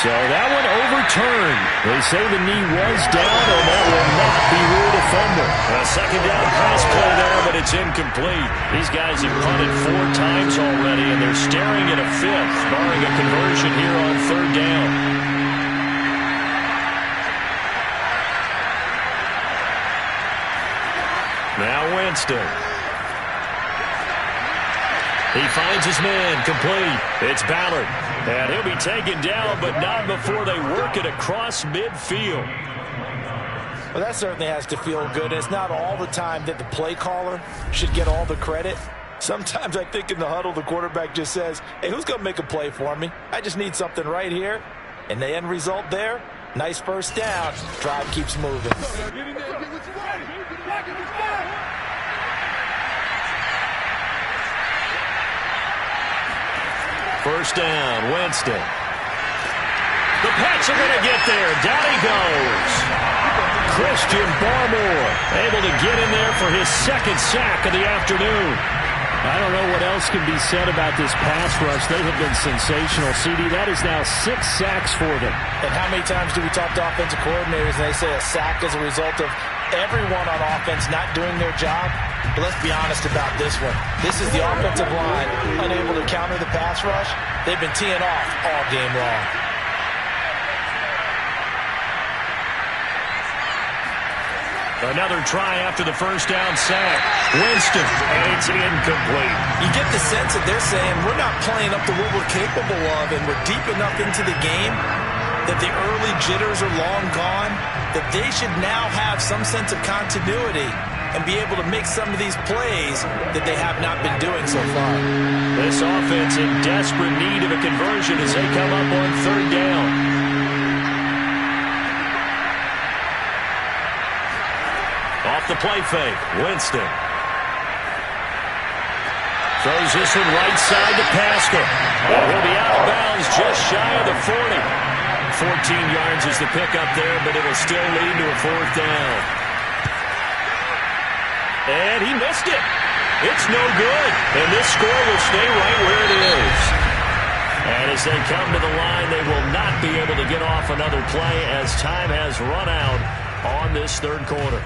So that one overturned. They say the knee was down, and that will not be ruled a fumble. A second down pass play there, but it's incomplete. These guys have punted 4 times already, and they're staring at a 5th, barring a conversion here on 3rd down. Now Winston. He finds his man, complete. It's Ballard. And he'll be taken down, but not before they work it across midfield. Well, that certainly has to feel good. It's not all the time that the play caller should get all the credit. Sometimes I think in the huddle, the quarterback just says, hey, who's going to make a play for me? I just need something right here. And the end result there, nice first down. Drive keeps moving. First down, Winston. The Pats are going to get there. Down he goes. Christian Barmore able to get in there for his 2nd sack of the afternoon. I don't know what else can be said about this pass rush. They have been sensational. CD, that is now 6 sacks for them. And how many times do we talk to offensive coordinators and they say a sack is a result of everyone on offense not doing their job? But let's be honest about this one. This is the offensive line unable to counter the pass rush. They've been teeing off all game long. Another try after the first down sack. Winston, and it's incomplete. You get the sense that they're saying we're not playing up to what we're capable of, and we're deep enough into the game that the early jitters are long gone, that they should now have some sense of continuity and be able to make some of these plays that they have not been doing so far. This offense in desperate need of a conversion as they come up on 3rd down. Off the play fake, Winston. Throws this one right side to Pascal. And he'll be out of bounds just shy of the 40. 14 yards is the pickup there, but it'll still lead to a 4th down. And he missed it. It's no good. And this score will stay right where it is. And as they come to the line, they will not be able to get off another play as time has run out on this 3rd quarter.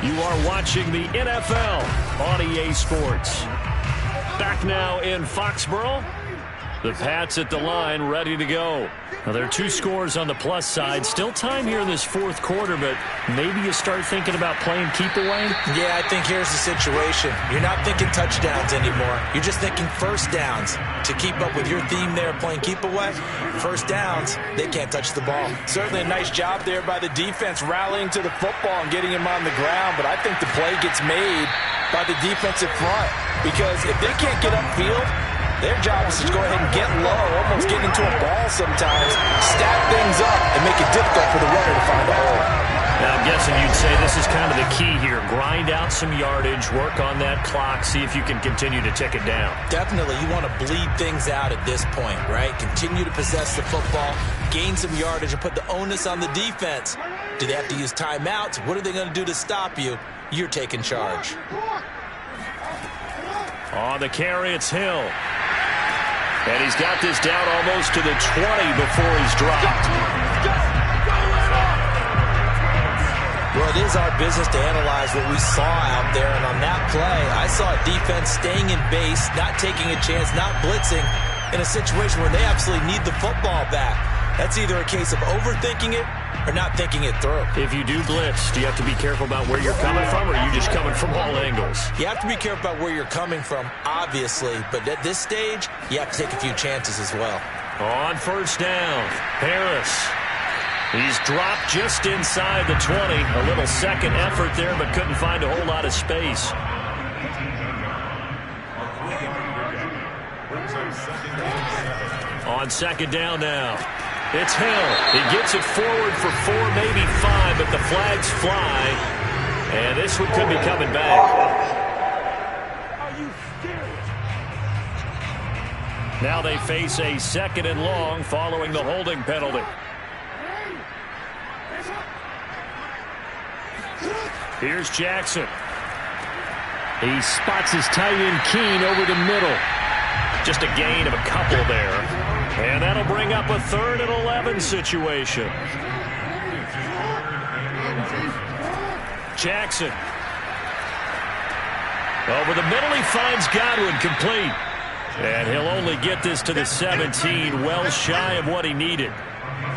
You are watching the NFL on EA Sports. Back now in Foxborough. The Pats at the line, ready to go. Now, there are 2 scores on the plus side. Still time here in this 4th quarter, but maybe you start thinking about playing keep away? Yeah, I think here's the situation. You're not thinking touchdowns anymore. You're just thinking first downs. To keep up with your theme there, playing keep away, first downs, they can't touch the ball. Certainly a nice job there by the defense rallying to the football and getting him on the ground, but I think the play gets made by the defensive front because if they can't get upfield, their job is to go ahead and get low, almost get into a ball sometimes, stack things up, and make it difficult for the runner to find a hole. Now, I'm guessing you'd say this is kind of the key here. Grind out some yardage, work on that clock, see if you can continue to tick it down. Definitely, you want to bleed things out at this point, right? Continue to possess the football, gain some yardage, and put the onus on the defense. Do they have to use timeouts? What are they going to do to stop you? You're taking charge. On the carry, it's Hill. And he's got this down almost to the 20 before he's dropped. Well, it is our business to analyze what we saw out there. And on that play, I saw a defense staying in base, not taking a chance, not blitzing, in a situation where they absolutely need the football back. That's either a case of overthinking it or not thinking it through. If you do blitz, do you have to be careful about where you're coming from, or are you just coming from all angles? You have to be careful about where you're coming from, obviously, but at this stage, you have to take a few chances as well. On first down, Harris. He's dropped just inside the 20. A little second effort there, but couldn't find a whole lot of space. On second down now. It's Hill. He gets it forward for 4, maybe 5, but the flags fly. And this one could be coming back. Are you Now they face a 2nd and long following the holding penalty. Here's Jackson. He spots his tight end Keene over the middle. Just a gain of a couple there. And that'll bring up a 3rd and 11 situation. Jackson. Over the middle, he finds Godwin, complete. And he'll only get this to the 17, well shy of what he needed.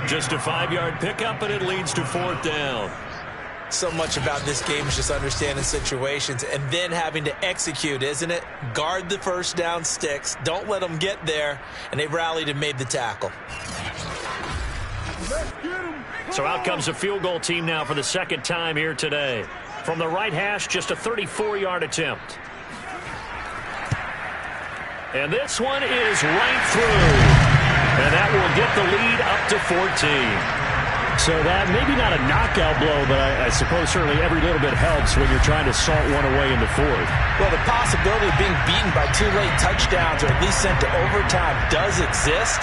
Just a 5-yard pickup, and it leads to 4th down. So much about this game is just understanding situations and then having to execute, isn't it? Guard the first down sticks. Don't let them get there. And they rallied and made the tackle. So out comes the field goal team now for the 2nd time here today. From the right hash, just a 34-yard attempt. And this one is right through. And that will get the lead up to 14. So that maybe not a knockout blow, but I suppose certainly every little bit helps when you're trying to salt one away in the 4th. Well, the possibility of being beaten by 2 late touchdowns or at least sent to overtime does exist.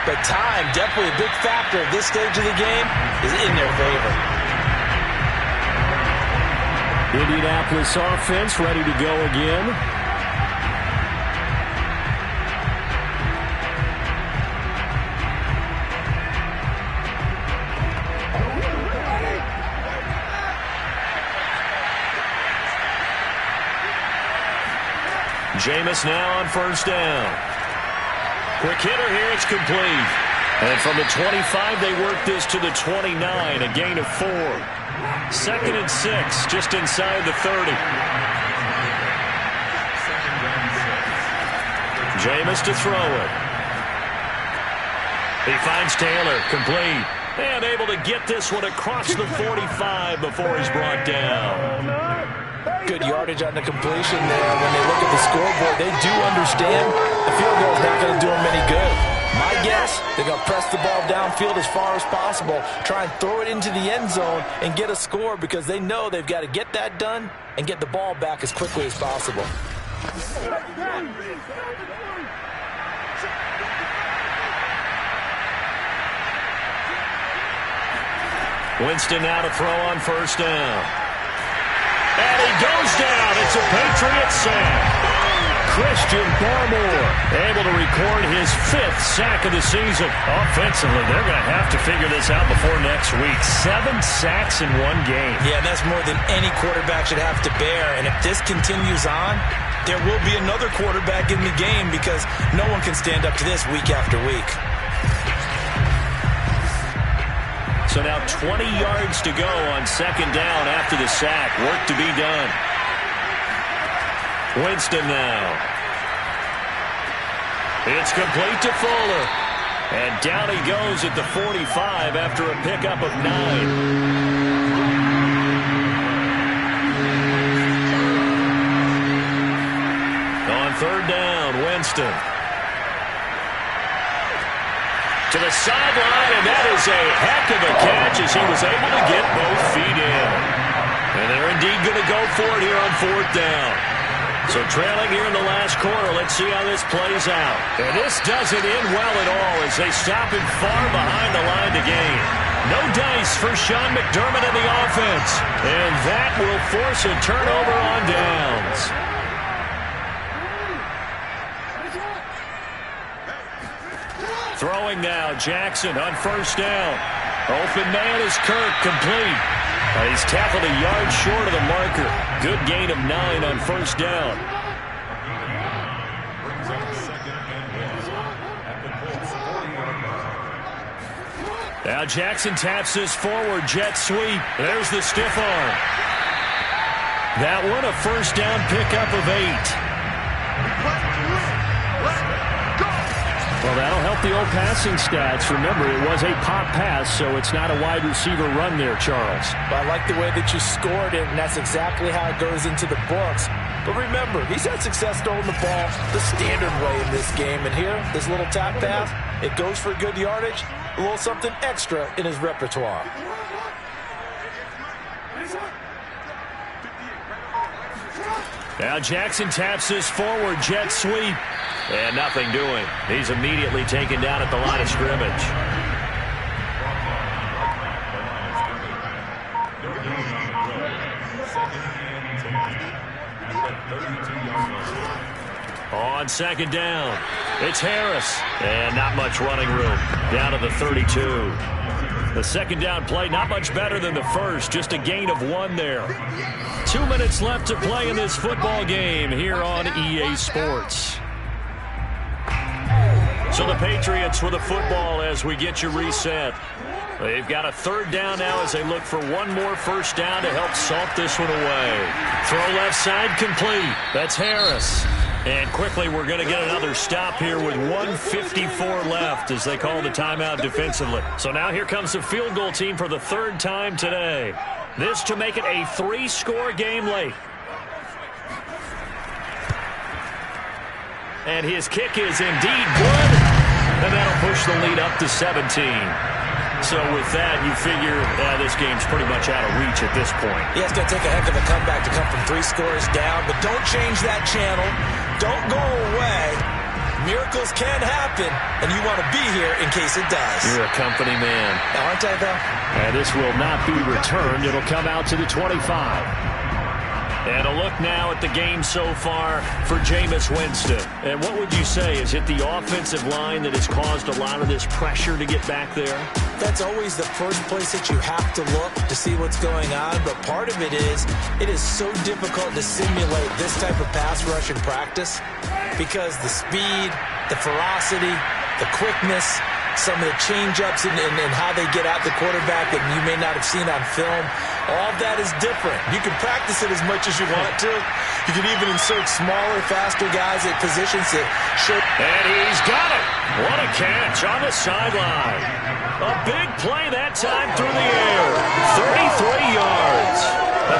But time, definitely a big factor at this stage of the game, is in their favor. Indianapolis offense ready to go again. Jameis now on 1st down. Quick hitter here, it's complete. And from the 25, they work this to the 29, a gain of 4. 2nd and 6, just inside the 30. Jameis to throw it. He finds Taylor, complete. And able to get this one across the 45 before he's brought down. Good yardage on the completion there. When they look at the scoreboard, they do understand the field goal is not going to do them any good. My guess, they're going to press the ball downfield as far as possible, try and throw it into the end zone and get a score because they know they've got to get that done and get the ball back as quickly as possible. Winston now to throw on 1st down. And he goes down. It's a Patriot sack. Christian Barmore able to record his 5th sack of the season. Offensively, they're going to have to figure this out before next week. 7 sacks in one game. Yeah, that's more than any quarterback should have to bear. And if this continues on, there will be another quarterback in the game because no one can stand up to this week after week. So now 20 yards to go on 2nd down after the sack. Work to be done. Winston now. It's complete to Fuller. And down he goes at the 45 after a pickup of 9. On 3rd down, Winston. To the sideline, and that is a heck of a catch as he was able to get both feet in. And they're indeed going to go for it here on 4th down. So trailing here in the last quarter, let's see how this plays out. And this doesn't end well at all as they stop him far behind the line to gain. No dice for Sean McDermott and the offense. And that will force a turnover on downs. Throwing now, Jackson on 1st down. Open man is Kirk, complete. He's tackled a yard short of the marker. Good gain of 9 on 1st down. Now Jackson taps this forward jet sweep. There's the stiff arm. That one a 1st down pickup of 8. Well, that'll help the old passing stats. Remember, it was a pop pass, so it's not a wide receiver run there, Charles. But I like the way that you scored it, and that's exactly how it goes into the books. But remember, he's had success throwing the ball the standard way in this game. And here, this little tap pass, it goes for good yardage, a little something extra in his repertoire. Now Jackson taps this forward jet sweep. And nothing doing. He's immediately taken down at the line of scrimmage. On second down, it's Harris. And not much running room. Down to the 32. The second down play, not much better than the first. Just a gain of 1 there. 2 minutes left to play in this football game here on EA Sports. So the Patriots with the football as we get you reset. They've got a third down now as they look for one more first down to help salt this one away. Throw left side complete. That's Harris. And quickly we're going to get another stop here with 1:54 left as they call the timeout defensively. So now here comes the field goal team for the third time today. This to make it a 3-score game late. And his kick is indeed good. And that'll push the lead up to 17. So with that, you figure this game's pretty much out of reach at this point. Yeah, it's going to take a heck of a comeback to come from 3 scores down. But don't change that channel. Don't go away. Miracles can happen, and you want to be here in case it does. You're a company man. Aren't I, though? And this will not be returned. It'll come out to the 25. And a look now at the game so far for Jameis Winston. And what would you say? Is it the offensive line that has caused a lot of this pressure to get back there? That's always the first place that you have to look to see what's going on. But part of it is so difficult to simulate this type of pass rush in practice because the speed, the ferocity, the quickness, some of the change-ups and how they get at the quarterback that you may not have seen on film. All of that is different. You can practice it as much as you want to. You can even insert smaller, faster guys at positions that show. And he's got it. What a catch on the sideline. A big play that time through the air. 33 yards.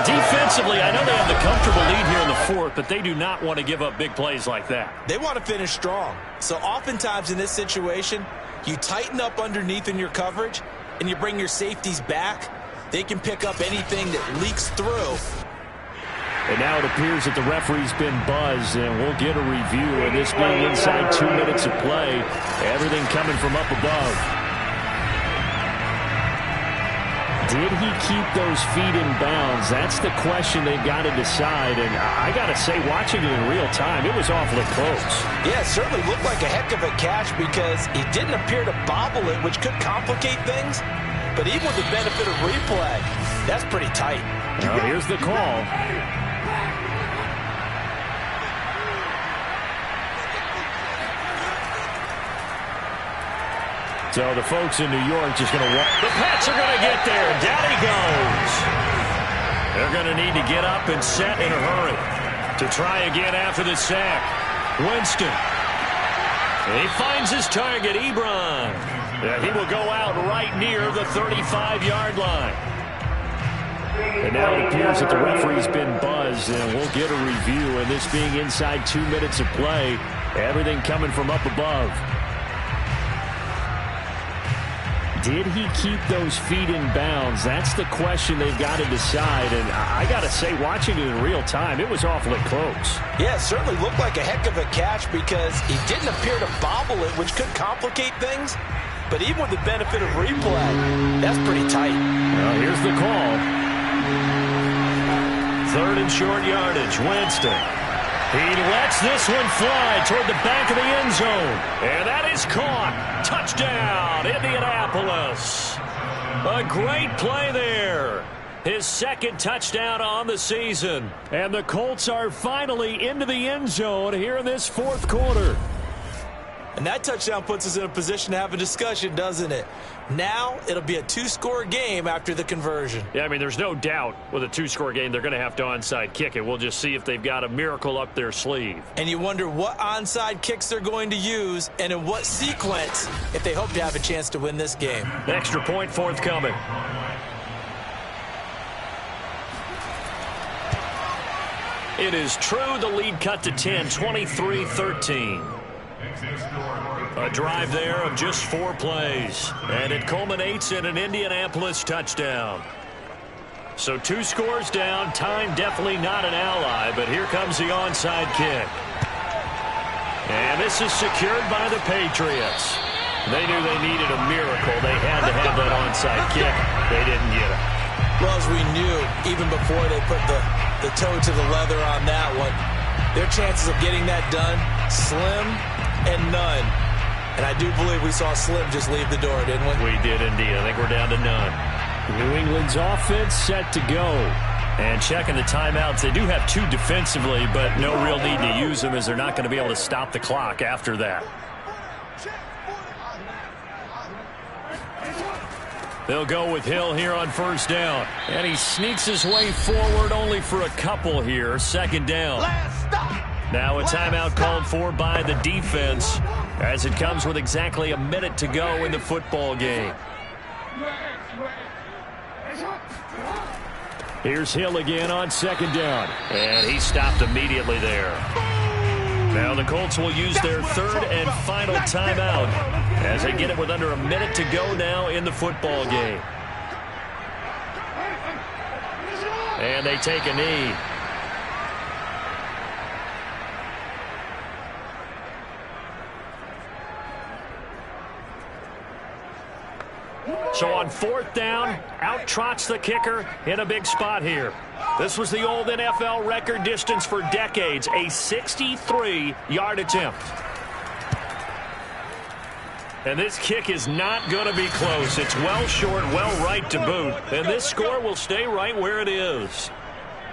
Defensively, I know they have the comfortable lead here in the fourth, but they do not want to give up big plays like that. They want to finish strong. So oftentimes in this situation, you tighten up underneath in your coverage, and you bring your safeties back. They can pick up anything that leaks through. And now it appears that the referee's been buzzed, and we'll get a review. And this being inside 2 minutes of play, everything coming from up above. Did he keep those feet in bounds? That's the question they've got to decide. And I got to say, watching it in real time, it was awfully close. Yeah, it certainly looked like a heck of a catch because he didn't appear to bobble it, which could complicate things. But even with the benefit of replay, that's pretty tight. Well, here's the call. So the folks in New York just going to walk. The Pats are going to get there. Down he goes. They're going to need to get up and set in a hurry to try again after the sack. Winston. He finds his target, Ebron. He will go out right near the 35-yard line. And now it appears that the referee's been buzzed, and we'll get a review. And this being inside 2 minutes of play, everything coming from up above. Did he keep those feet in bounds? That's the question they've got to decide. And I got to say, watching it in real time, it was awfully close. Yeah, it certainly looked like a heck of a catch because he didn't appear to bobble it, which could complicate things. But even with the benefit of replay, that's pretty tight. Well, here's the call. Third and short yardage, Winston. He lets this one fly toward the back of the end zone. And that is caught. Touchdown, Indianapolis. A great play there. His second touchdown on the season. And the Colts are finally into the end zone here in this fourth quarter. And that touchdown puts us in a position to have a discussion, doesn't it? Now it'll be a 2-score game after the conversion. Yeah, I mean, there's no doubt with a 2-score game they're going to have to onside kick it. We'll just see if they've got a miracle up their sleeve. And you wonder what onside kicks they're going to use and in what sequence if they hope to have a chance to win this game. Extra point forthcoming. It is true, the lead cut to 10, 23-13. A drive there of just 4 plays, and it culminates in an Indianapolis touchdown. So 2 scores down, time definitely not an ally, but here comes the onside kick. And this is secured by the Patriots. They knew they needed a miracle. They had to have that onside kick. They didn't get it. Well, as we knew, even before they put the toe to the leather on that one, their chances of getting that done, slim and none. And I do believe we saw Slim just leave the door, didn't we? We did indeed. I think we're down to none. New England's offense set to go. And checking the timeouts, they do have 2 defensively, but no real need to use them as they're not going to be able to stop the clock after that. They'll go with Hill here on first down. And he sneaks his way forward only for a couple here. Second down. Now a timeout called for by the defense as it comes with exactly a minute to go in the football game. Here's Hill again on second down. And he stopped immediately there. Now the Colts will use their third and final timeout as they get it with under a minute to go now in the football game. And they take a knee. So on fourth down, out trots the kicker in a big spot here. This was the old NFL record distance for decades, a 63-yard attempt. And this kick is not going to be close. It's well short, well right to boot. And this score will stay right where it is.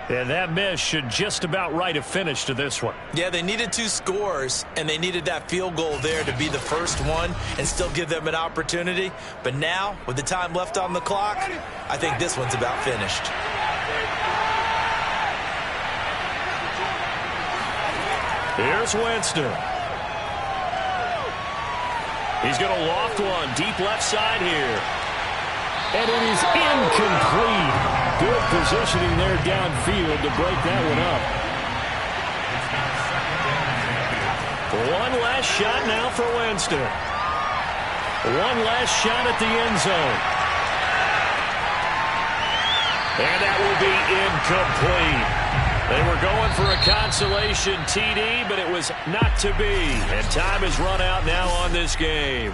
And that miss should just about right a finish to this one. Yeah, they needed 2 scores, and they needed that field goal there to be the first one and still give them an opportunity. But now, with the time left on the clock, I think this one's about finished. Here's Winston. He's going to loft one deep left side here. And it is incomplete. Good positioning there downfield to break that one up. One last shot now for Winston. One last shot at the end zone. And that will be incomplete. They were going for a consolation TD, but it was not to be. And time has run out now on this game.